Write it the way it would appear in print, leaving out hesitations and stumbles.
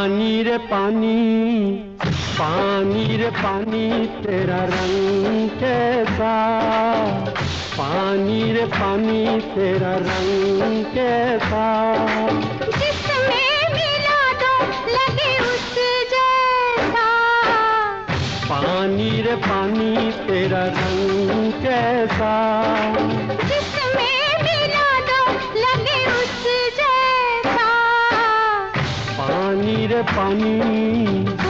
पानी रे पानी, पानी रे पानी तेरा रंग कैसा, पानी रे पानी तेरा रंग कैसा, जिसमें मिला दो लगे उस जैसा, पानी रे पानी तेरा रंग कैसा, जिसमें मिला दो लगे उस जैसा, पानी रे पानी।